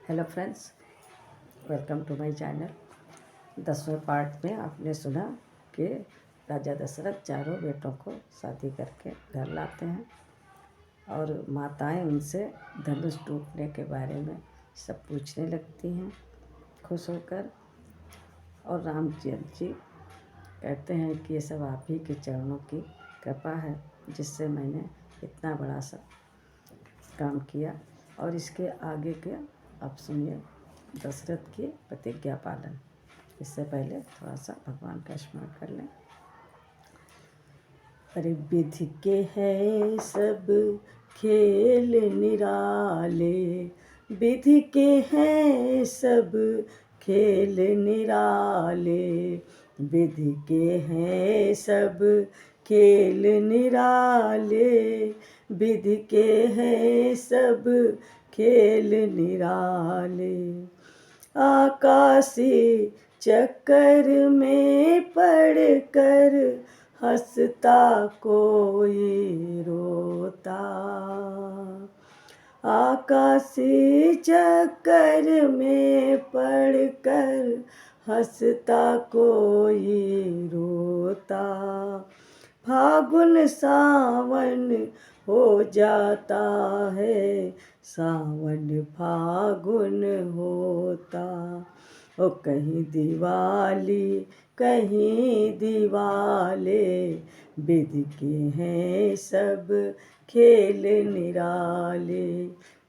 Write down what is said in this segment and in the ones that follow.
Hello friends, welcome to my channel. 10वें part में आपने सुना कि राजा दशरथ चारों बेटों को शादी करके घर लाते हैं और माताएं उनसे धनुष टूटने के बारे में सब पूछने लगती हैं खुश होकर। और रामचंद्र जी कहते हैं कि ये सब आप ही के चरणों की कृपा है जिससे मैंने इतना बड़ा सा काम किया। और इसके आगे के आप सुनिए दशरथ की प्रतिज्ञा पालन। इससे पहले थोड़ा सा भगवान का स्मरण कर लें। अरे विधि के हैं सब खेल निराले, विधि के हैं सब खेल निराले, विधि के हैं सब खेल निराले, विधि के हैं सब खेल निराले। आकाशी चक्कर में पड़कर हंसता कोई रोता, आकाशी चक्कर में पड़कर हंसता कोई रोता। फागुन सावन हो जाता है, सावन फागुन होता। ओ कहीं दिवाली कहीं दिवाले, विधि के हैं सब खेल निराले।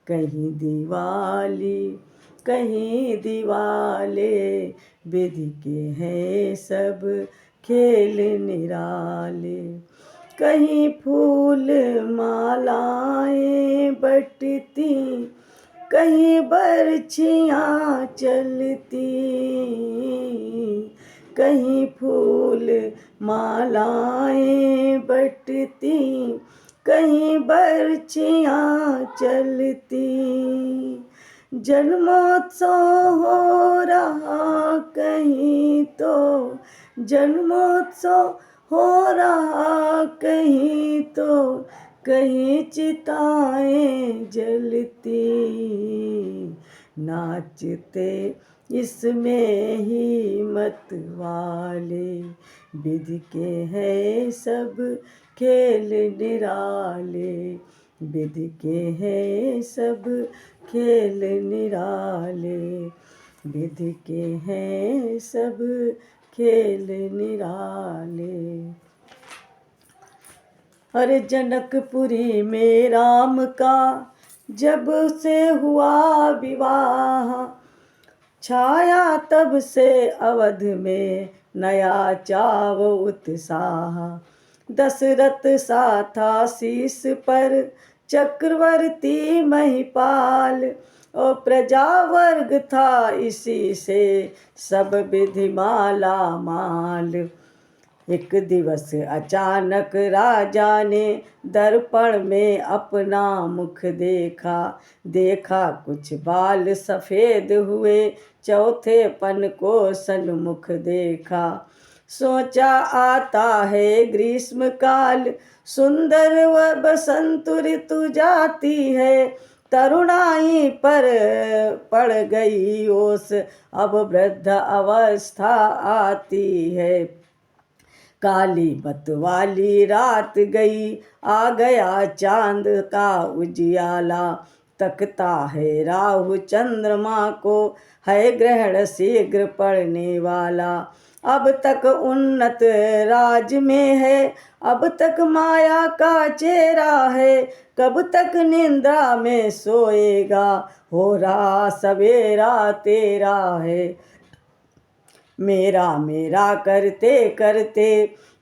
कहीं दिवाली कहीं दिवाले, विधि के हैं सब खेल निराले। कहीं फूल मालाएं बटती, कहीं बरछियाँ चलती, कहीं फूल मालाएं बटती, कहीं बरछियाँ चलती। जन्मोत्सव हो रहा कहीं तो, जन्मोत्सव हो रहा कहीं तो, कहीं चिताएं जलती। नाचते इसमें ही मत वाले, विधि के हैं सब खेल निराले, विधि के हैं सब खेल निराले, विधि के हैं सब खेल निराले। अरे जनकपुरी में राम का जब से हुआ विवाह, छाया तब से अवध में नया चाव उत्साह। दशरथ सा था शीस पर चक्रवर्ती महिपाल, और प्रजा वर्ग था इसी से सब विधि माला माल। एक दिवस अचानक राजा ने दर्पण में अपना मुख देखा, देखा कुछ बाल सफ़ेद हुए, चौथे पन को सन्मुख देखा। सोचा आता है ग्रीष्म काल, सुंदर व बसंत ऋतु जाती है, तरुणाई पर पड़ गई ओस, अब वृद्ध अवस्था आती है। काली मतवाली रात गई, आ गया चांद का उजियाला, तकता है राहु चंद्रमा को, है ग्रहण शीघ्र पड़ने वाला। अब तक उन्नत राज में है, अब तक माया का चेहरा है, कब तक निंद्रा में सोएगा, हो रहा सवेरा तेरा है। मेरा मेरा करते करते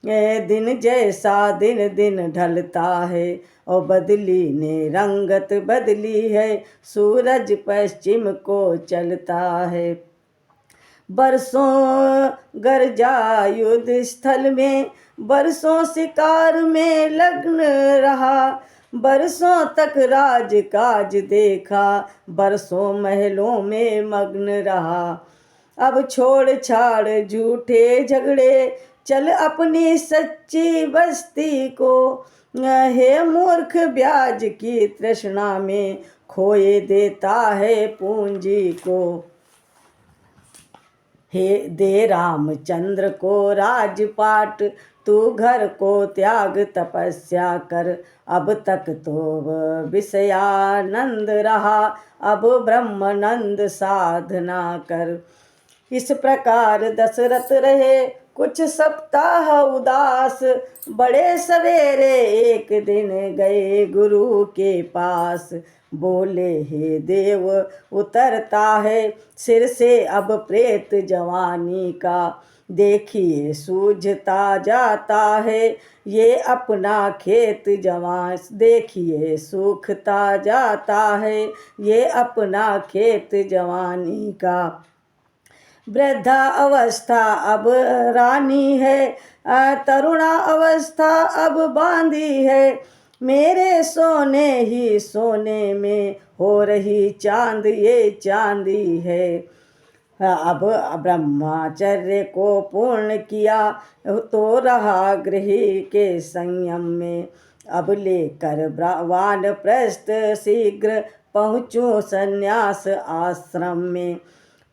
दिन जैसा दिन दिन ढलता है, और बदली ने रंगत बदली है, सूरज पश्चिम को चलता है। बरसों गरजा युद्ध स्थल में, बरसों शिकार में लग्न रहा, बरसों तक राज काज देखा, बरसों महलों में मग्न रहा। अब छोड़ छाड़ झूठे झगड़े, चल अपनी सच्ची बस्ती को, हे मूर्ख ब्याज की तृष्णा में खोए देता है पूंजी को। हे दे रामचंद्र को राजपाट, तू घर को त्याग तपस्या कर। अब तक तो विषयानंद रहा, अब ब्रह्मानंद साधना कर। इस प्रकार दशरथ रहे कुछ सप्ताह उदास, बड़े सवेरे एक दिन गए गुरु के पास। बोले हे देव उतरता है सिर से अब प्रेत जवानी का, देखिए सूझता जाता है ये अपना खेत जवान, देखिए सूखता जाता है ये अपना खेत जवानी का। वृद्धा अवस्था अब रानी है, तरुणा अवस्था अब बांधी है। मेरे सोने ही सोने में हो रही चांद ये चांदी है। अब ब्रह्मचर्य को पूर्ण किया तो रहा गृह के संयम में। अब लेकर वानप्रस्थ शीघ्र पहुँचूं संन्यास आश्रम में।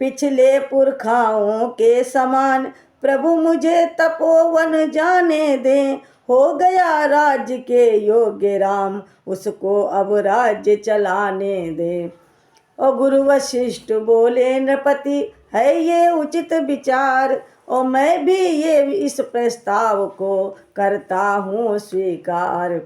पिछले पुरखाओं के समान प्रभु मुझे तपोवन जाने दें। हो गया राज्य के योग्य राम, उसको अब राज्य चलाने दे। और गुरु वशिष्ठ बोले नृपति है ये उचित विचार, और मैं भी ये इस प्रस्ताव को करता हूँ स्वीकार।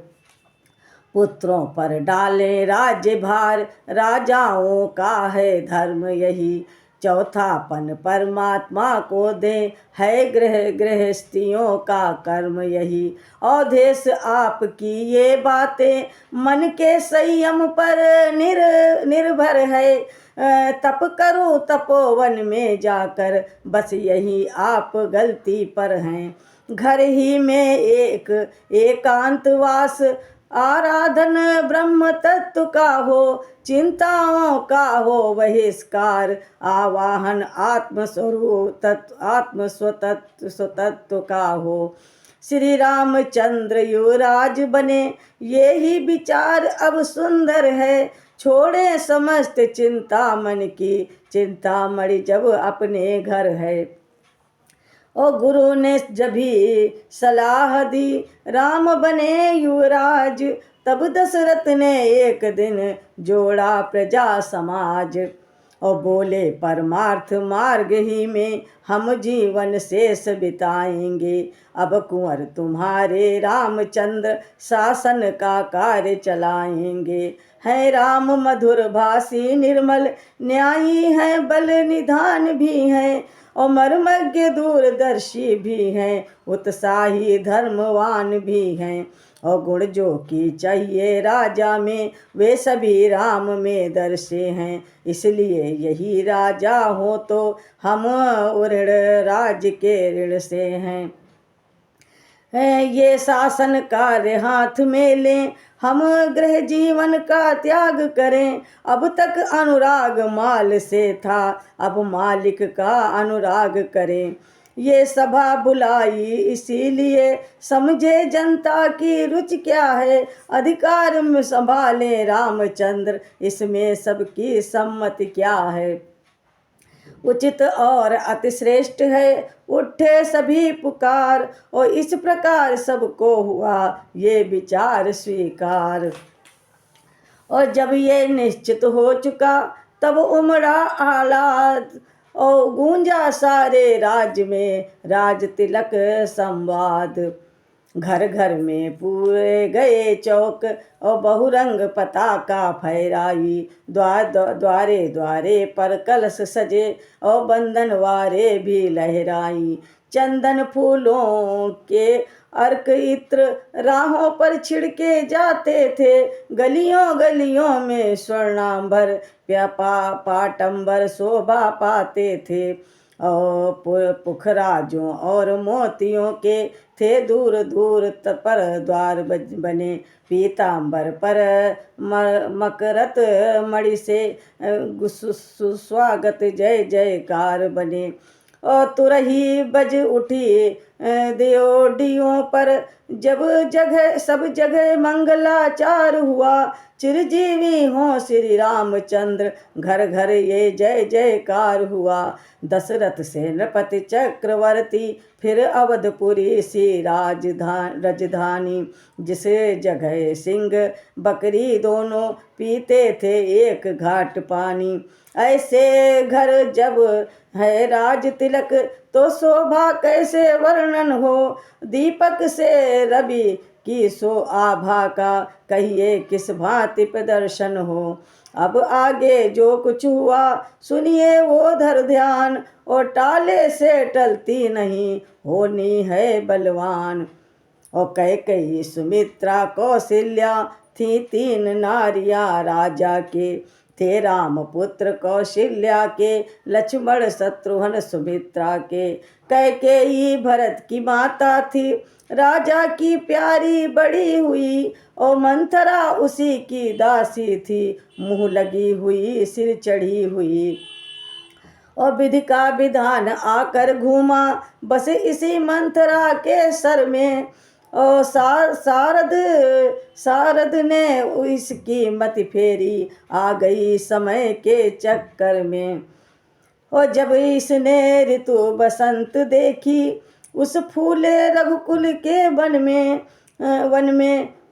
पुत्रों पर डाले राज्य भार, राजाओं का है धर्म यही। चौथापन परमात्मा को दे, है गृहस्थियों का कर्म यही। अवधेश आपकी ये बातें मन के संयम पर निर्भर है। तप करो तपोवन में जाकर, बस यही आप गलती पर हैं। घर ही में एकांतवास, आराधन ब्रह्म तत्व का हो। चिंताओं का हो बहिष्कार, आवाहन स्वतत्व का हो। श्री रामचंद्र युवराज बने ये ही विचार अब सुंदर है। छोड़े समस्त चिंता मन की, चिंतामणि जब अपने घर है। और गुरु ने जब भी सलाह दी राम बने युवराज, तब दशरथ ने एक दिन जोड़ा प्रजा समाज। और बोले परमार्थ मार्ग ही में हम जीवन शेष बिताएंगे। अब कुंवर तुम्हारे रामचंद्र शासन का कार्य चलाएंगे। है राम मधुर भाषी निर्मल, न्यायी है बल निधान भी हैं। और मर्मज्ञ दूरदर्शी भी हैं, उत्साही धर्मवान भी हैं। और गुण जो की चाहिए राजा में, वे सभी राम में दर्शे हैं। इसलिए यही राजा हो तो हम ऋण राज के ऋण से हैं। ये शासन कार्य हाथ में लें, हम गृह जीवन का त्याग करें। अब तक अनुराग माल से था, अब मालिक का अनुराग करें। ये सभा बुलाई इसीलिए, समझे जनता की रुचि क्या है। अधिकार में संभाले रामचंद्र, इसमें सबकी सम्मति क्या है। उचित और अतिश्रेष्ठ है उठे सभी पुकार, और इस प्रकार सबको हुआ ये विचार स्वीकार। और जब ये निश्चित हो चुका तब उमड़ा आह्लाद, और गूंजा सारे राज्य में राज तिलक संवाद। घर घर में पूरे गए चौक, और बहुरंग पताका फहराई। द्वारे द्वारे पर कलश सजे, और बंधनवारे भी लहराई। चंदन फूलों के अर्क इत्र राहों पर छिड़के जाते थे। गलियों गलियों में स्वर्णांबर पाटंबर शोभा पाते थे। और पुखराजों और मोतियों के थे दूर दूर पर द्वार बने। पीतांबर पर मकरत मणि से सुस्वागत जय जयकार बने। और तुरही बज उठी देओडियों पर जब जगह सब जगह मंगलाचार हुआ। चिरजीवी हो श्री रामचंद्र, घर घर ये जय जयकार हुआ। दशरथ सेनापति चक्रवर्ती, फिर अवधपुरी सी राजधानी। जिस जगह सिंह बकरी दोनों पीते थे एक घाट पानी। ऐसे घर जब है राज तिलक, तो शोभा कैसे वर्णन हो। दीपक से रवि की सो आभा का, कहिए किस भांति प्रदर्शन हो। अब आगे जो कुछ हुआ सुनिए वो धर ध्यान, और टाले से टलती नहीं होनी है बलवान। और कैकेयी सुमित्रा कौशल्या थी तीन नारियां राजा के। थे राम पुत्र कौशल्या के, लक्ष्मण शत्रुघ्न सुमित्रा के। कैकेयी भरत की माता थी, राजा की प्यारी बड़ी हुई। और मंथरा उसी की दासी थी, मुँह लगी हुई सिर चढ़ी हुई। और विधि का विधान आकर घूमा, बस इसी मंथरा के सर में। और सारद ने इसकी मति फेरी, आ गई समय के चक्कर में। और जब इसने ऋतु बसंत देखी, उस फूले रघुकुल के वन में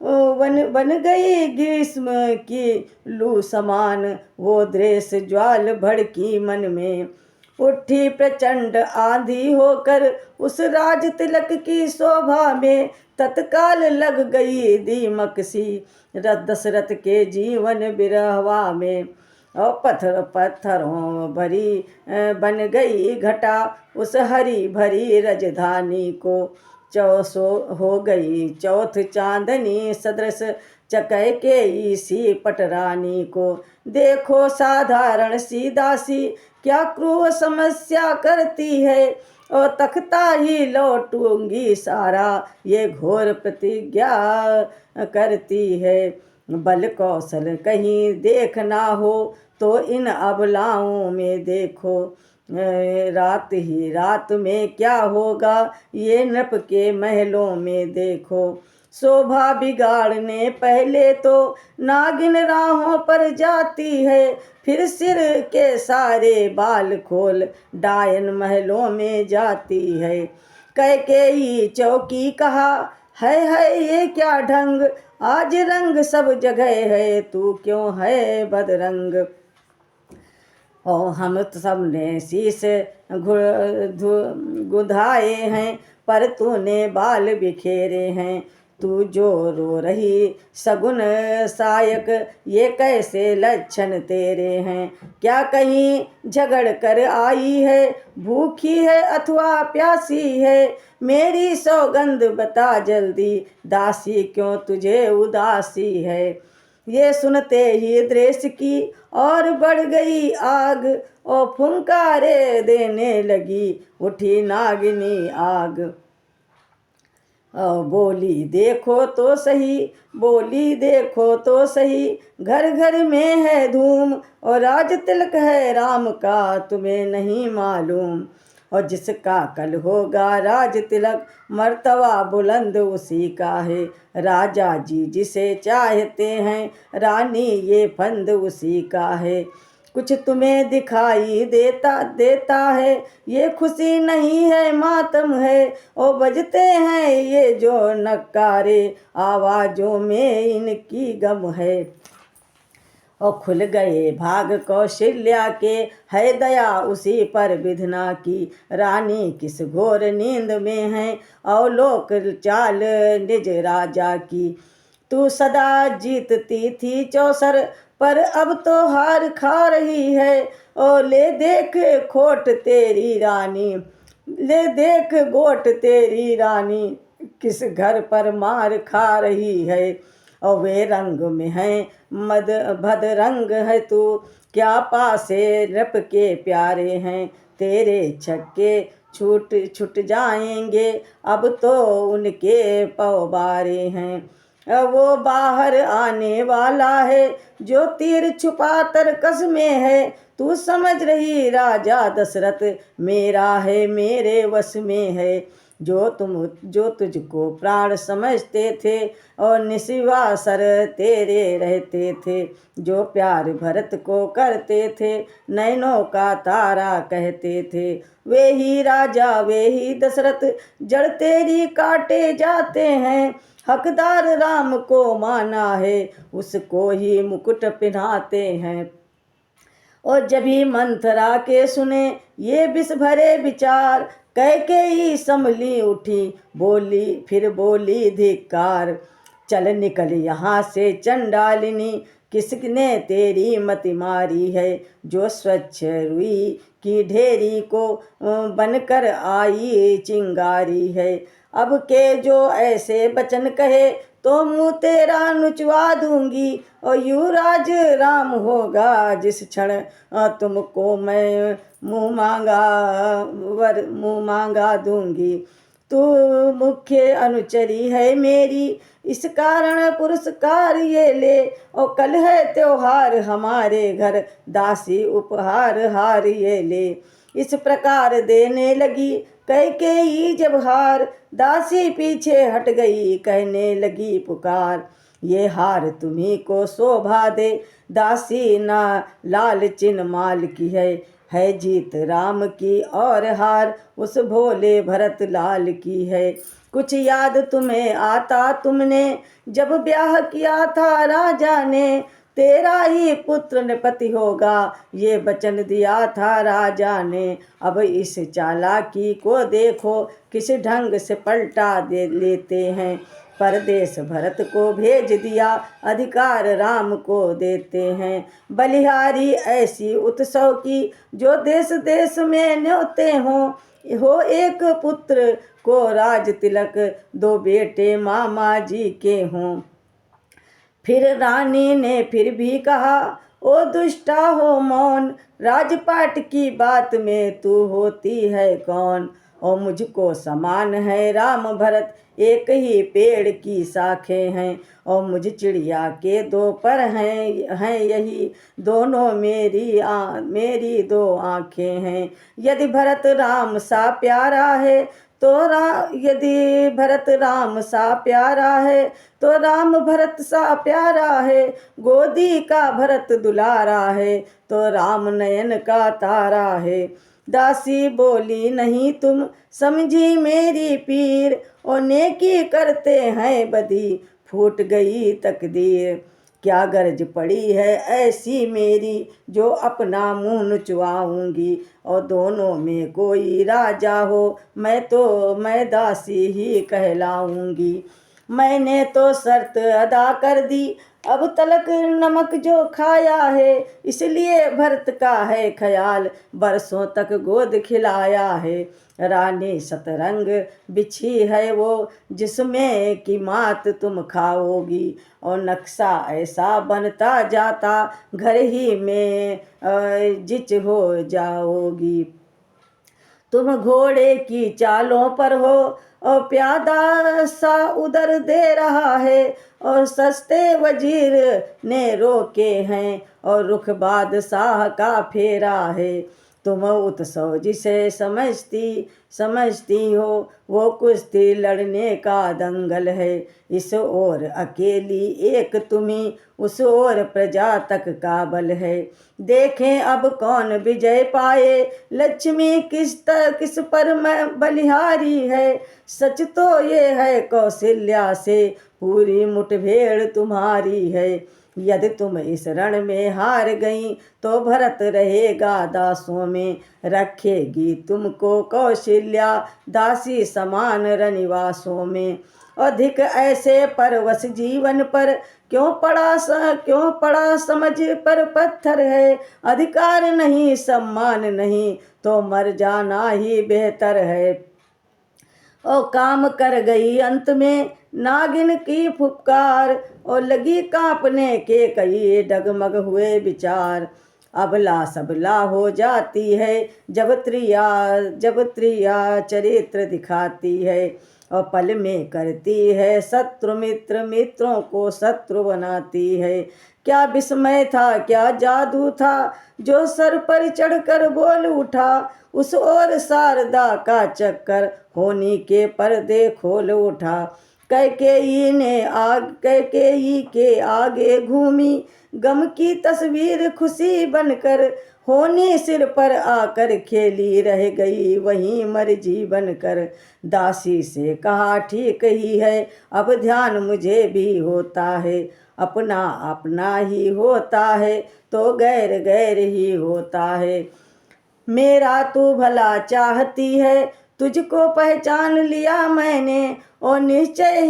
बन गई ग्रीष्म की लू समान। वो दृश्य ज्वाल भड़की मन में, उठी प्रचंड आंधी होकर उस राज तिलक की शोभा में। तत्काल लग गई दीमक सी दशरथ के जीवन बिरहवा में। और पत्थरों भरी बन गई घटा, उस हरी भरी राजधानी को। चौसो हो गई चौथ चांदनी सदृश, कैकेयी सी पटरानी को। देखो साधारण सी दासी, क्या क्रूर समस्या करती है। और तख्ता ही लौटूंगी सारा, ये घोर प्रतिज्ञा करती है। बल कौशल कहीं देखना हो, तो इन अबलाओं में देखो। रात ही रात में क्या होगा, ये नृप के महलों में देखो। शोभा बिगाड़ने पहले तो नागिन राहों पर जाती है, फिर सिर के सारे बाल खोल डायन महलों में जाती है। कैकेयी चौकी कहा, है ये क्या ढंग, आज रंग सब जगह है, तू क्यों है बदरंग। और हम सबने शीश गुंधाए हैं, पर तूने बाल बिखेरे हैं। तू जो रो रही सगुन सायक, ये कैसे लक्षण तेरे हैं। क्या कहीं झगड़ कर आई है, भूखी है अथवा प्यासी है। मेरी सौगंध बता जल्दी, दासी क्यों तुझे उदासी है। ये सुनते ही दृश्य की और बढ़ गई आग, और फुंकारे देने लगी उठी नागिनी आग। बोली देखो तो सही, बोली देखो तो सही, घर घर में है धूम। और राज तिलक है राम का, तुम्हें नहीं मालूम। और जिसका कल होगा राज तिलक, मर्तबा बुलंद उसी का है। राजा जी जिसे चाहते हैं, रानी ये फंद उसी का है। कुछ तुम्हें दिखाई देता है, ये खुशी नहीं है मातम है। और बजते हैं ये जो नक्कारे, आवाज़ों में इनकी गम है। और खुल गए भाग कौशल्या के, है दया उसी पर विधना की। रानी किस घोर नींद में है, अवलोक चाल निज राजा की। तू सदा जीतती थी चौसर, पर अब तो हार खा रही है। और ले देख खोट तेरी रानी, ले देख गोट तेरी रानी, किस घर पर मार खा रही है। और वे रंग में है भद रंग है तू, क्या पासे नृप के प्यारे हैं। तेरे छक्के छूट जाएंगे, अब तो उनके पौबारे हैं। वो बाहर आने वाला है, जो तीर छुपा तरकस में है। तू समझ रही राजा दशरथ, मेरा है मेरे वश में है। जो तुझको प्राण समझते थे और निशिवासर तेरे रहते थे। जो प्यार भरत को करते थे नैनों का तारा कहते थे। वे ही राजा वे ही दशरथ जड़ तेरी काटे जाते हैं। हकदार राम को माना है उसको ही मुकुट पहनाते हैं। और जब ही मंथरा के सुने ये विष भरे विचार, कैकेयी संभली उठी बोली फिर बोली धिक्कार। चल निकल यहाँ से चंडालिनी किसने तेरी मति मारी है। जो स्वच्छ रुई की ढेरी को बनकर आई चिंगारी है। अब के जो ऐसे वचन कहे तो मुँह तेरा नुचवा दूंगी। और युवराज राम होगा जिस क्षण तुमको मैं मुँह मांगा दूंगी। तू मुख्य अनुचरी है मेरी इस कारण पुरस्कार ये ले। और कल है त्योहार हमारे घर दासी उपहार हार ये ले। इस प्रकार देने लगी कैकेयी जब हार, दासी पीछे हट गई कहने लगी पुकार। ये हार तुम्ही को शोभा दे दासी ना लाल चिन माल की है जीत राम की और हार उस भोले भरत लाल की है। कुछ याद तुम्हें आता तुमने जब ब्याह किया था राजा ने। तेरा ही पुत्र ने पति होगा ये वचन दिया था राजा ने। अब इस चालाकी को देखो किस ढंग से पलटा दे लेते हैं। परदेश भरत को भेज दिया अधिकार राम को देते हैं। बलिहारी ऐसी उत्सव की जो देश देश में न्योते हों। हो एक पुत्र को राज तिलक दो बेटे मामा जी के हों। फिर रानी ने फिर भी कहा ओ दुष्टा हो मौन, राजपाट की बात में तू होती है कौन। और मुझको समान है राम भरत एक ही पेड़ की शाखें हैं। और मुझ चिड़िया के दो पर हैं यही दोनों मेरी दो आँखें हैं। यदि भरत राम सा प्यारा है यदि भरत राम सा प्यारा है तो राम भरत सा प्यारा है। गोदी का भरत दुलारा है तो राम नयन का तारा है। दासी बोली नहीं तुम समझी मेरी पीर, और नेकी करते हैं बदी फूट गई तकदीर। क्या गरज पड़ी है ऐसी मेरी जो अपना मुँह नुचवाऊंगी। और दोनों में कोई राजा हो मैं दासी ही कहलाऊंगी। मैंने तो शर्त अदा कर दी अब तलक नमक जो खाया है। इसलिए भरत का है ख्याल बरसों तक गोद खिलाया है। रानी शतरंग बिछी है वो जिसमें की मात तुम खाओगी। और नक्शा ऐसा बनता जाता घर ही में जिच हो जाओगी। तुम घोड़े की चालों पर हो और प्यादा सा उधर दे रहा है। और सस्ते वजीर ने रोके हैं और रुख बादशाह का फेरा है। तुम उत्सव जिसे समझती हो वो कुश्ती लड़ने का दंगल है। इस ओर अकेली एक तुम्ही उस ओर प्रजा तक का बल है। देखें अब कौन विजय पाए लक्ष्मी किस पर मैं बलिहारी है। सच तो ये है कौशल्या से पूरी मुठभेड़ तुम्हारी है। यदि तुम इस रण में हार गई तो भरत रहेगा दासों में। रखेगी तुमको कौशल्या दासी समान रनिवासों में। अधिक ऐसे परवश जीवन पर क्यों पड़ा समझ पर पत्थर है। अधिकार नहीं सम्मान नहीं तो मर जाना ही बेहतर है। और काम कर गई अंत में नागिन की फुफकार। और लगी कांपने के कई डगमग हुए विचार। अबला सबला हो जाती है जब त्रिया चरित्र दिखाती है। और पल में करती है शत्रु मित्र, मित्रों को शत्रु बनाती है। क्या विस्मय था, क्या जादू था, जो सर पर चढ़कर बोल उठा। उस ओर शारदा का चक्कर होनी के पर्दे खोल उठा। कैकेयी के आगे घूमी गम की तस्वीर खुशी बनकर। होनी सिर पर आकर खेली रह गई वहीं मर्जी बनकर। दासी से कहा ठीक ही है, अब ध्यान मुझे भी होता है। अपना अपना ही होता है तो गैर गैर ही होता है। मेरा तू भला चाहती है, तुझको पहचान लिया मैंने। और निश्चय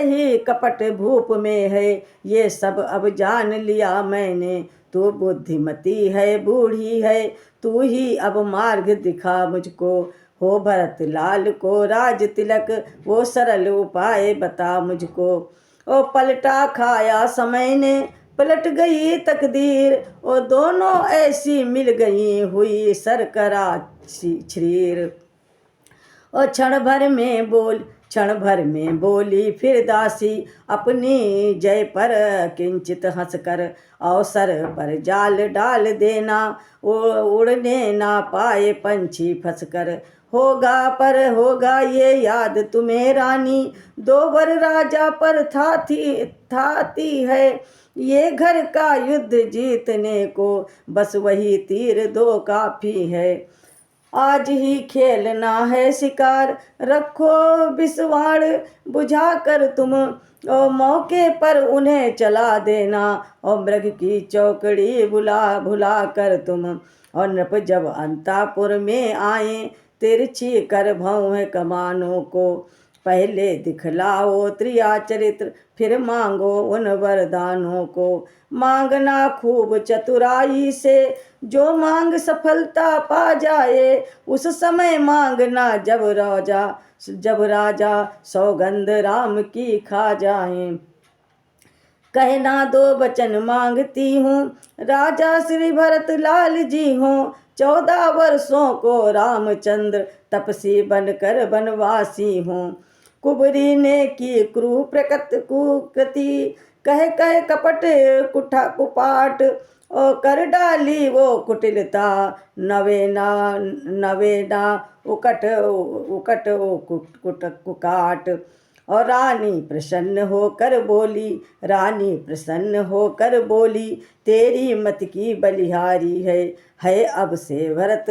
ही कपट भूप में है, ये सब अब जान लिया मैंने। तू बुद्धिमती है, बूढ़ी है, तू ही अब मार्ग दिखा मुझको। हो भरत लाल को राज तिलक, वो सरल उपाय बता मुझको। ओ पलटा खाया समय ने, पलट गई तकदीर, और दोनों ऐसी मिल गई हुई सरकरा शरीर। और क्षण भर में बोली फिर दासी, अपनी जय पर किंचित हंसकर। अवसर पर जाल डाल देना, उड़ने ना पाए पंछी फंसकर। होगा ये याद तुम्हें रानी, दो वर राजा पर थाती है। ये घर का युद्ध जीतने को बस वही तीर दो काफी है। आज ही खेलना है शिकार, रखो विषवाण बुझा कर तुम। और मौके पर उन्हें चला देना, और मृग की चौकड़ी भुला कर तुम। और नृप जब अंतापुर में आए, तिरछी कर भौं कमानों को। पहले दिखलाओ त्रिया चरित्र, फिर मांगो उन वरदानों को। मांगना खूब चतुराई से, जो मांग सफलता पा जाए। उस समय मांगना जब राजा सौगंध राम की खा जाए। कहना दो वचन मांगती हूँ, राजा श्री भरत लाल जी हूँ। 14 वर्षों को रामचंद्र तपसी बनकर वनवासी हूँ। कुबरी ने की कुकृति, कह कपट कुपाट। और कर डाली वो कुटिलता, नवेना उकट कुकाट। और रानी प्रसन्न होकर बोली, तेरी मत की बलिहारी है अब से भरत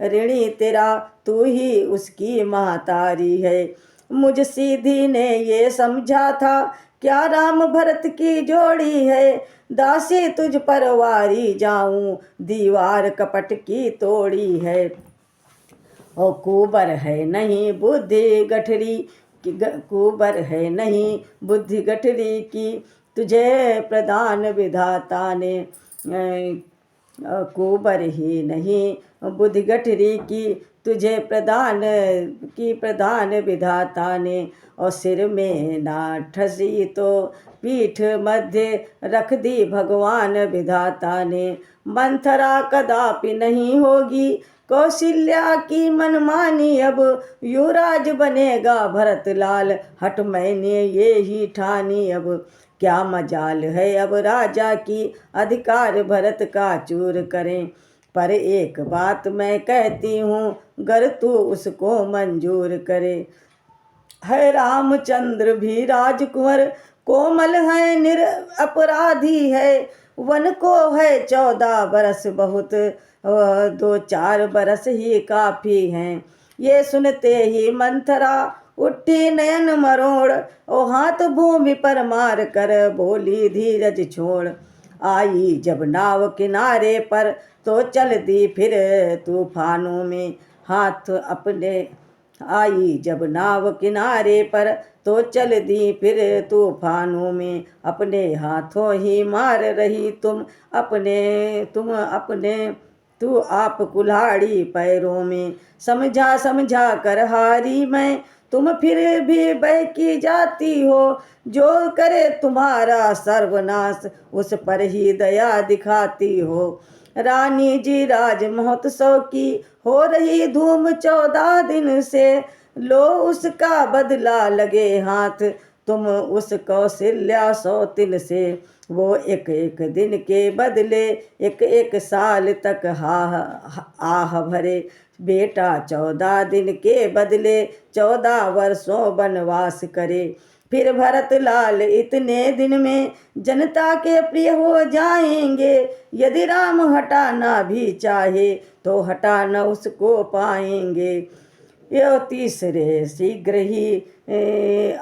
ऋणी तेरा, तू ही उसकी महतारी है। मुझ सीधी ने ये समझा था, क्या राम भरत की जोड़ी है। दासी तुझ पर वारी जाऊं, दीवार कपट की तोड़ी है। और कुबर है नहीं बुद्धि गठरी की, तुझे प्रधान विधाता ने। कुबर ही नहीं बुद्धि गठरी की, तुझे प्रधान विधाता ने। और सिर में ना ठसी तो पीठ मध्य रख दी भगवान विधाता ने। मंथरा कदापि नहीं होगी कौशल्या की मनमानी, अब युवराज बनेगा भरत लाल, हट मैंने ये ही ठानी अब। क्या मजाल है अब राजा की, अधिकार भरत का चूर करें। पर एक बात मैं कहती हूँ, गर तू उसको मंजूर करे। है रामचंद्र भी राजकुंवर, कोमल है निरपराधी है। वन को है 14 बरस बहुत, 2-4 बरस ही काफी हैं। ये सुनते ही मंथरा उठी नयन मरोड़, ओ हाथ भूमि पर मार कर बोली धीरज छोड़। आई जब नाव किनारे पर, तो चल दी फिर तूफानों में हाथ अपने। आई जब नाव किनारे पर, तो चल दी फिर तूफानों में। अपने हाथों ही मार रही तू आप कुल्हाड़ी पैरों में। समझा कर हारी मैं, तुम फिर भी बहकी जाती हो। जो करे तुम्हारा सर्वनाश, उस पर ही दया दिखाती हो। रानी जी राज महोत्सव की हो रही धूम 14 दिन से, लो उसका बदला लगे हाथ, तुम उस कौशल्या सौतिन से। वो एक एक दिन के बदले एक एक साल तक आह भरे, बेटा 14 दिन के बदले 14 वर्षों वनवास करे। फिर भरत लाल इतने दिन में जनता के प्रिय हो जाएंगे, यदि राम हटाना भी चाहे तो हटा न उसको पाएंगे। यो तीसरे शीघ्र ही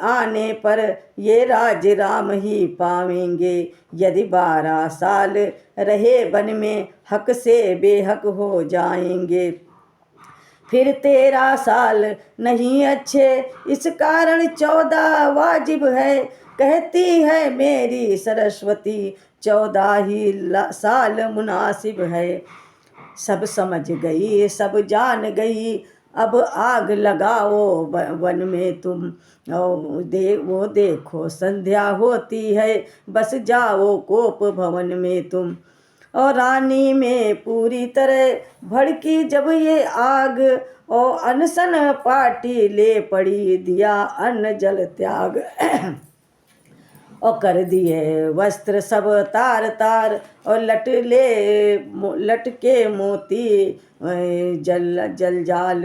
आने पर ये राज राम ही पावेंगे, यदि 12 साल रहे वन में हक से बेहक हो जाएंगे। फिर 13 साल नहीं अच्छे, इस कारण 14 वाजिब है, कहती है मेरी सरस्वती 14 ही साल मुनासिब है। सब समझ गई सब जान गई, अब आग लगाओ वन में तुम। वो देखो संध्या होती है, बस जाओ कोप भवन में तुम। और रानी में पूरी तरह भड़की जब ये आग, और अनशन पार्टी ले पड़ी, दिया अन्न जल त्याग। और कर दिए वस्त्र सब तार तार, और लटके मोती जंजाल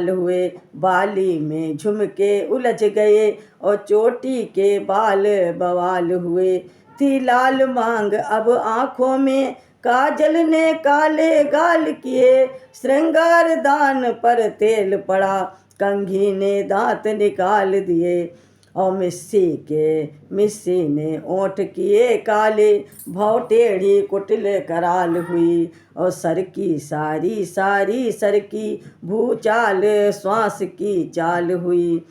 हुए। बाली में झुमके उलझ गए, और चोटी के बाल बवाल हुए। थी लाल मांग अब आँखों में, काजल ने काले गाल किए। श्रृंगार दान पर तेल पड़ा, कंघी ने दांत निकाल दिए। और मिस्सी ने ओंठ किए काले, भौ टेढ़ी कुटिल कराल हुई। और सर की सारी सर की भूचाल श्वास की चाल हुई।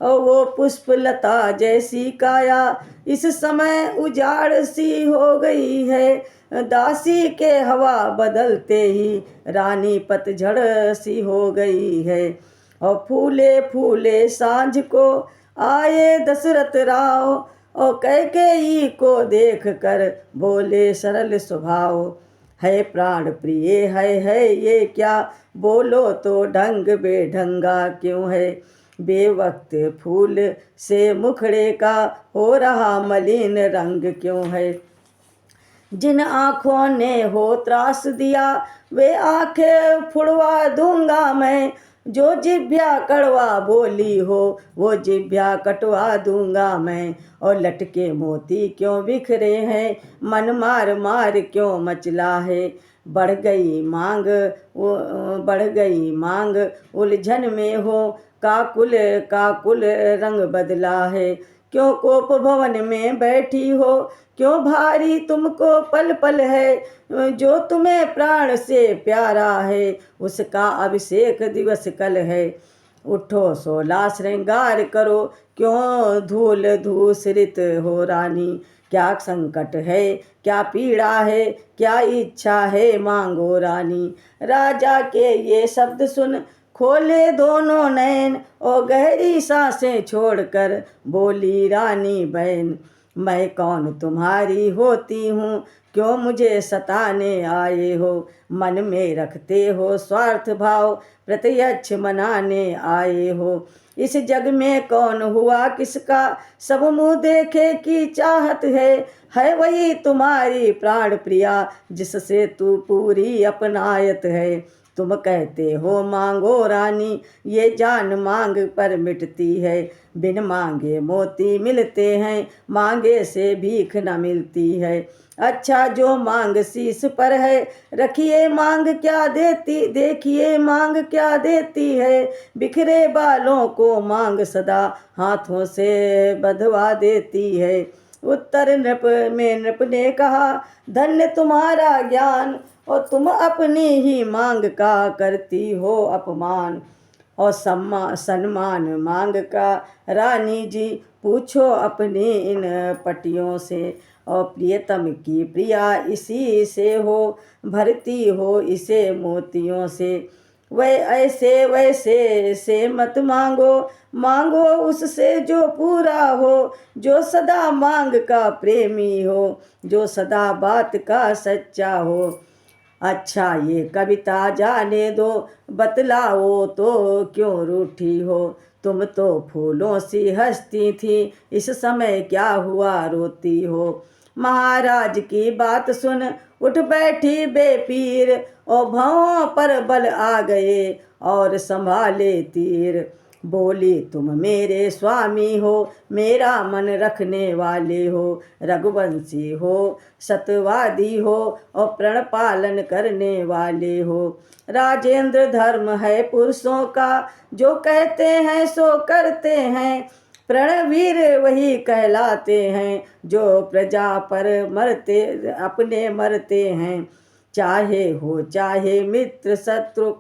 और वो पुष्पलता जैसी काया इस समय उजाड़ सी हो गई है, दासी के हवा बदलते ही रानी पतझड़ सी हो गई है। और फूले फूले सांझ को आए दशरथ राव, और कैकेयी को देख कर बोले सरल स्वभाव। है प्राण प्रिय है ये क्या, बोलो तो ढंग बेढंगा क्यों है। बेवक्त फूल से मुखड़े का हो रहा मलिन रंग क्यों है। जिन आँखों ने हो त्रास दिया वे आँखें फुड़वा दूंगा मैं, जो जिभ्या कड़वा बोली हो वो जिभ्या कटवा दूंगा मैं। और लटके मोती क्यों बिखरे हैं, मन मार मार क्यों मचला है। बढ़ गई मांग उलझन में हो, काकुल रंग बदला है। क्यों कोप भवन में बैठी हो, क्यों भारी तुमको पल पल है। जो तुम्हें प्राण से प्यारा है, उसका अभिषेक दिवस कल है। उठो 16 श्रृंगार करो, क्यों धूल धूसरित हो रानी। क्या संकट है क्या पीड़ा है, क्या इच्छा है मांगो रानी। राजा के ये शब्द सुन खोले दोनों नयन, और गहरी सांसें छोड़कर बोली रानी बहन। मैं कौन तुम्हारी होती हूँ, क्यों मुझे सताने आए हो। मन में रखते हो स्वार्थ भाव, प्रत्यक्ष मनाने आए हो। इस जग में कौन हुआ किसका, सब मुँह देखे की चाहत है वही तुम्हारी प्राण प्रिया, जिससे तू पूरी अपनायत है। तुम कहते हो मांगो रानी, ये जान मांग पर मिटती है। बिन मांगे मोती मिलते हैं, मांगे से भीख न मिलती है। अच्छा जो मांग शीश पर है, रखिए मांग क्या देती, देखिए मांग क्या देती है। बिखरे बालों को मांग सदा हाथों से बंधवा देती है। उत्तर नृप ने कहा, धन्य तुम्हारा ज्ञान, और तुम अपनी ही मांग का करती हो अपमान। और सम्मान मांग का रानी जी, पूछो अपनी इन पटियों से। और प्रियतम की प्रिया इसी से हो, भरती हो इसे मोतियों से। वैसे से मत मांगो उससे जो पूरा हो, जो सदा मांग का प्रेमी हो, जो सदा बात का सच्चा हो। अच्छा ये कविता जाने दो, बतलाओ तो क्यों रूठी हो। तुम तो फूलों सी हंसती थी, इस समय क्या हुआ रोती हो। महाराज की बात सुन उठ बैठी बेपीर, ओ भौं पर बल आ गए और संभाले तीर। बोली तुम मेरे स्वामी हो, मेरा मन रखने वाले हो। रघुवंशी हो, सतवादी हो और प्रण पालन करने वाले हो। राजेंद्र धर्म है पुरुषों का, जो कहते हैं सो करते हैं। प्रणवीर वही कहलाते हैं, जो प्रजा पर मरते अपने मरते हैं। चाहे हो चाहे मित्र शत्रु,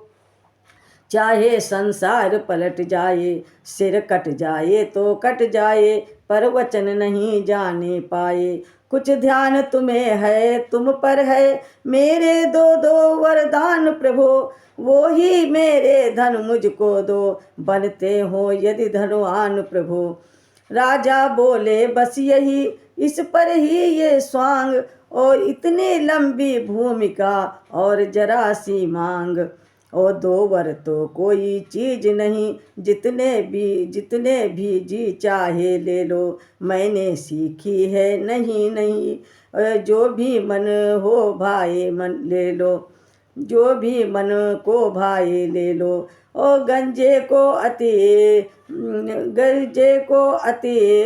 चाहे संसार पलट जाए। सिर कट जाए तो कट जाए, पर वचन नहीं जाने पाए। कुछ ध्यान तुम्हें है तुम पर है, मेरे दो दो वरदान प्रभो। वो ही मेरे धन मुझको दो, बनते हो यदि धनवान प्रभो। राजा बोले बस यही, इस पर ही ये स्वांग, और इतनी लंबी भूमिका और जरा सी मांग। और दो वर तो कोई चीज नहीं, जितने भी जी चाहे ले लो। मैंने सीखी है नहीं नहीं, जो भी मन हो भाए मन ले लो। जो भी मन को भाए ले लो। ओ गंजे को अति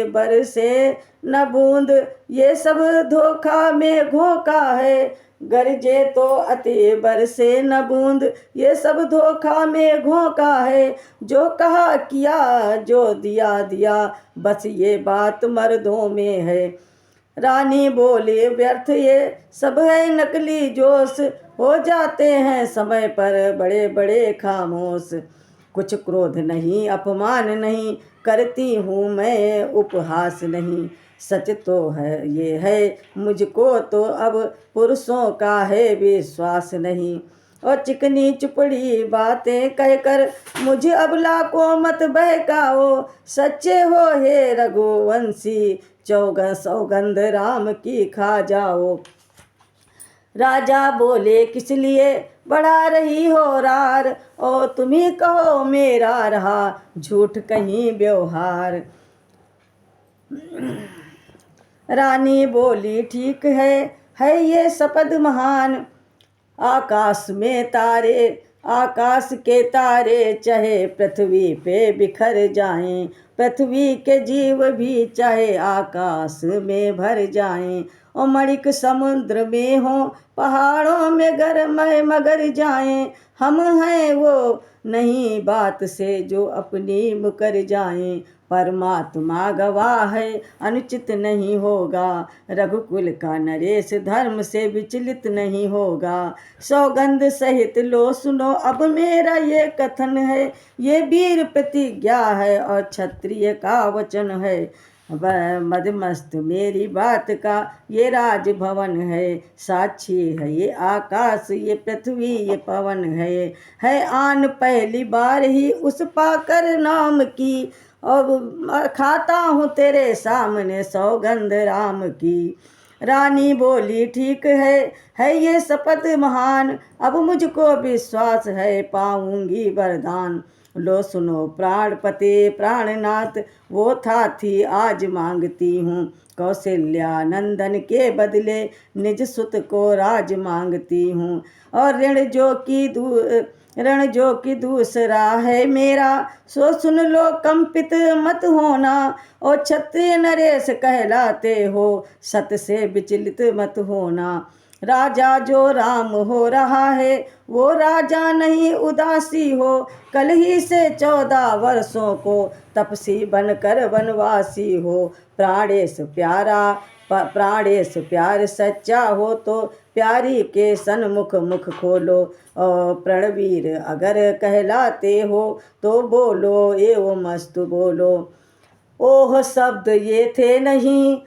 बरसे न बूंद, ये सब धोखा में घोंका है। गरजे तो अति बरसे न बूंद, ये सब धोखा में घोंका है। जो कहा किया, जो दिया दिया, बस ये बात मर्दों में है। रानी बोली व्यर्थ ये सब है नकली जोश, हो जाते हैं समय पर बड़े बड़े खामोश। कुछ क्रोध नहीं अपमान नहीं, करती हूँ मैं उपहास नहीं। सच तो है ये है मुझको तो अब पुरुषों का है विश्वास नहीं। और चिकनी चुपड़ी बातें कहकर मुझे अबला को मत बहकाओ। सच्चे हो हे रघुवंशी, सौगंध राम की खा जाओ। राजा बोले किस लिए बढ़ा रही हो रार, और तुम्ही कहो मेरा रहा झूठ कहीं व्यवहार। रानी बोली ठीक है ये शपथ महान। आकाश के तारे चाहे पृथ्वी पे बिखर जाएं, पृथ्वी के जीव भी चाहे आकाश में भर जाएं। और मणिक समुद्र में हो, पहाड़ों में मगर जाएं। हम हैं वो नहीं बात से जो अपनी मुकर जाएं। परमात्मा गवाह है अनुचित नहीं होगा, रघुकुल का नरेश धर्म से विचलित नहीं होगा। सौगंध सहित लो सुनो अब मेरा ये कथन है, ये वीर प्रतिज्ञा है और क्षत्रिय का वचन है। मदमस्त मेरी बात का ये राजभवन है, साक्षी है ये आकाश ये पृथ्वी ये पवन है आन पहली बार ही उस पाकर नाम की, और खाता हूँ तेरे सामने सौगंध राम की। रानी बोली ठीक है ये शपथ महान, अब मुझको विश्वास है पाऊंगी वरदान। लो सुनो प्राणपति प्राणनाथ, वो था थी आज मांगती हूँ। कौशल्या नंदन के बदले निज सुत को राज मांगती हूँ। और रण जो कि दूसरा है मेरा, सो सुन लो कंपित मत होना। और क्षत्रिय नरेश कहलाते हो, सत से विचलित मत होना। राजा जो राम हो रहा है, वो राजा नहीं उदासी हो। कल ही से 14 वर्षों को तपसी बनकर वनवासी हो। प्राणेश प्यार सच्चा हो तो प्यारी के सन्मुख मुख खोलो। प्रणवीर अगर कहलाते हो तो बोलो एवं मस्तु बोलो। ओह शब्द ये थे नहीं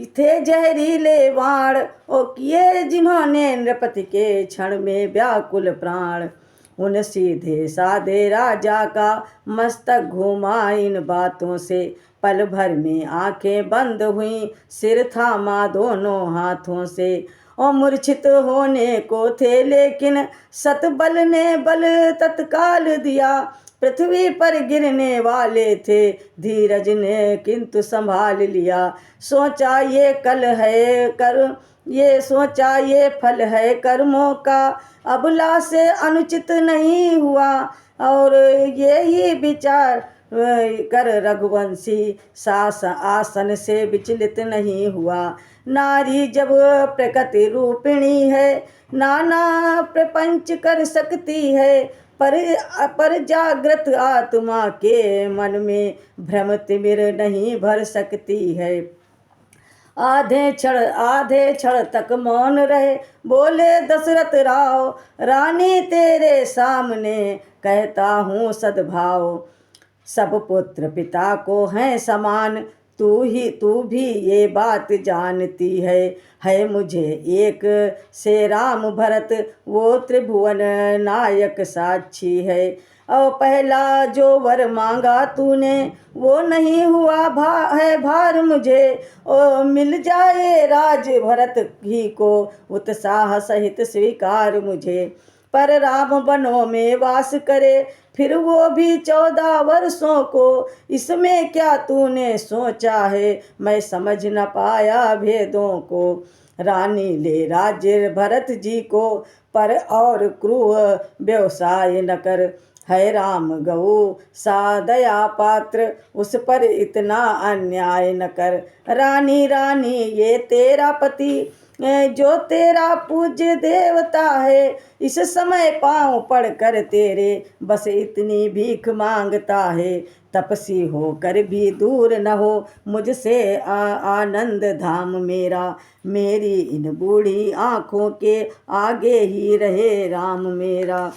थे जहरीले बाण, ओ किए जिन्होंने नृपति के क्षण में व्याकुल प्राण। उन सीधे साधे राजा का मस्तक घूमा इन बातों से, पल भर में आंखें बंद हुई सिर थामा दोनों हाथों से। और मूर्छित होने को थे, लेकिन सतबल ने बल तत्काल दिया। पृथ्वी पर गिरने वाले थे, धीरज ने किंतु संभाल लिया। सोचा ये कल है ये सोचा ये फल है कर्मों का, अबला से अनुचित नहीं हुआ। और यही विचार कर रघुवंशी सास आसन से विचलित नहीं हुआ। नारी जब प्रकृति रूपिणी है, नाना प्रपंच कर सकती है, पर जागृत आत्मा के मन में भ्रम तिमिर नहीं भर सकती है। आधे क्षण तक मौन रहे, बोले दशरथ राव, रानी तेरे सामने कहता हूँ सद्भाव। सब पुत्र पिता को हैं समान, तू भी ये बात जानती है मुझे एक से राम भरत, वो त्रिभुवन नायक साक्षी है। और पहला जो वर मांगा तूने, वो नहीं हुआ है भार मुझे। ओ मिल जाए राज भरत ही को, उत्साह सहित स्वीकार मुझे। पर राम वनों में वास करे, फिर वो भी 14 वर्षों को, इसमें क्या तूने सोचा है, मैं समझ न पाया भेदों को। रानी ले राज्य भरत जी को, पर और क्रूर व्यवसाय न कर। है राम गऊ सा दया पात्र, उस पर इतना अन्याय न कर। रानी रानी ये तेरा पति, जो तेरा पूज्य देवता है, इस समय पाँव पड़कर तेरे बस इतनी भीख मांगता है। तपसी होकर भी दूर न हो मुझसे आनंद धाम मेरा, मेरी इन बूढ़ी आँखों के आगे ही रहे राम मेरा।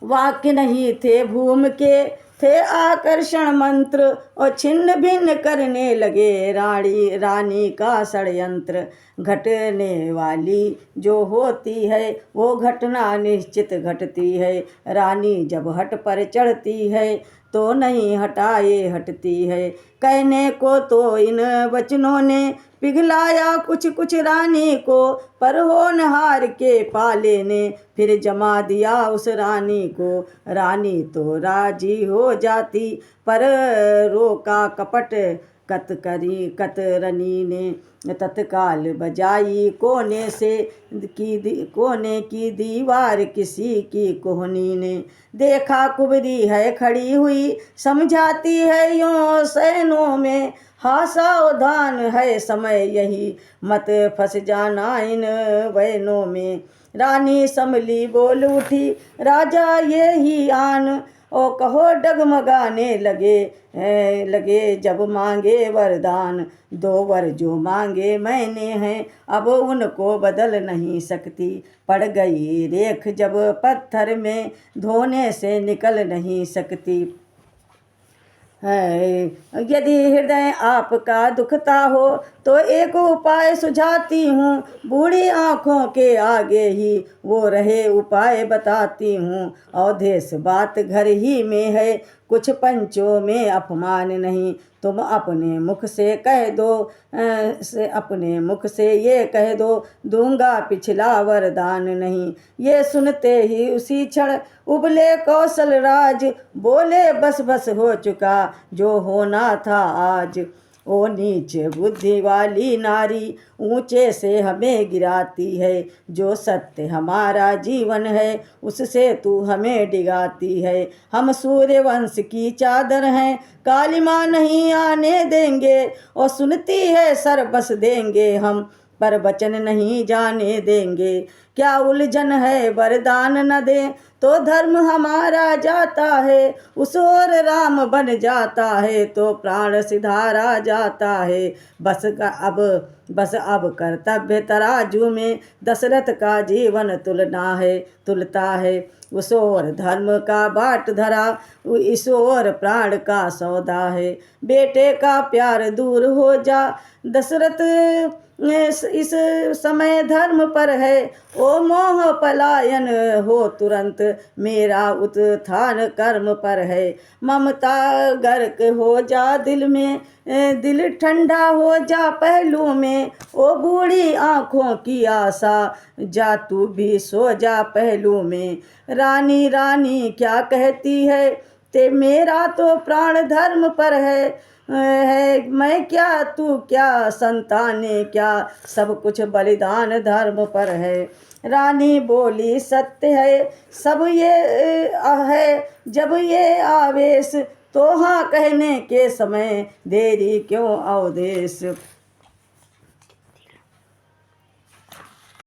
वाक्य नहीं थे भूम के, थे आकर्षण मंत्र, और छिन्न भिन्न करने लगे रानी का षड्यंत्र। घटने वाली जो होती है, वो घटना निश्चित घटती है। रानी जब हट पर चढ़ती है, तो नहीं हटाए हटती है। कहने को तो इन वचनों ने पिघलाया कुछ कुछ रानी को, पर होनहार के पाले ने फिर जमा दिया उस रानी को। रानी तो राजी हो जाती, पर रोका कपट कतरनी ने तत्काल बजाई कोने की दीवार किसी की कोहनी ने। देखा कुबरी है खड़ी हुई, समझाती है यूं सैनों में, हाँ सावधान है समय यही, मत फंस जाना इन वैनों में। रानी संभली बोल उठी, राजा ये ही आन, ओ कहो डगमगाने लगे जब मांगे वरदान। 2 वर जो मांगे मैंने हैं, अब उनको बदल नहीं सकती। पड़ गई रेख जब पत्थर में, धोने से निकल नहीं सकती। यदि हृदय आपका दुखता हो, तो एक उपाय सुझाती हूँ। बूढ़ी आँखों के आगे ही वो रहे उपाय बताती हूँ। अवधेश बात घर ही में है, कुछ पंचों में अपमान नहीं। तुम अपने मुख से ये कह दो, दूंगा पिछला वरदान नहीं। ये सुनते ही उसी क्षण उबले कौशल राज, बोले बस बस हो चुका जो होना था आज। ओ नीच बुद्धि वाली नारी, ऊंचे से हमें गिराती है। जो सत्य हमारा जीवन है, उससे तू हमें डिगाती है। हम सूर्यवंश की चादर हैं, कालिमा नहीं आने देंगे। और सुनती है सर बस देंगे हम, पर वचन नहीं जाने देंगे। क्या उलझन है वरदान न दे, तो धर्म हमारा जाता है। उस ओर राम बन जाता है, तो प्राण सिधारा जाता है। बस अब कर्तव्य तराजू में, दशरथ का जीवन तुलता है। उस ओर धर्म का बाट धरा, इस ओर प्राण का सौदा है। बेटे का प्यार दूर हो जा, दशरथ इस समय धर्म पर है, ओ मोह पलायन हो तुरंत, मेरा उत्थान कर्म पर है। ममता गर्क हो जा दिल में, दिल ठंडा हो जा पहलू में, ओ बूढ़ी आँखों की आशा, जा तू भी सो जा पहलू में। रानी रानी क्या कहती है, ते मेरा तो प्राण धर्म पर है मैं क्या तू क्या संताने क्या, सब कुछ बलिदान धर्म पर है। रानी बोली सत्य है सब ये है जब ये आवेश, तो हाँ कहने के समय देरी क्यों अवदेश।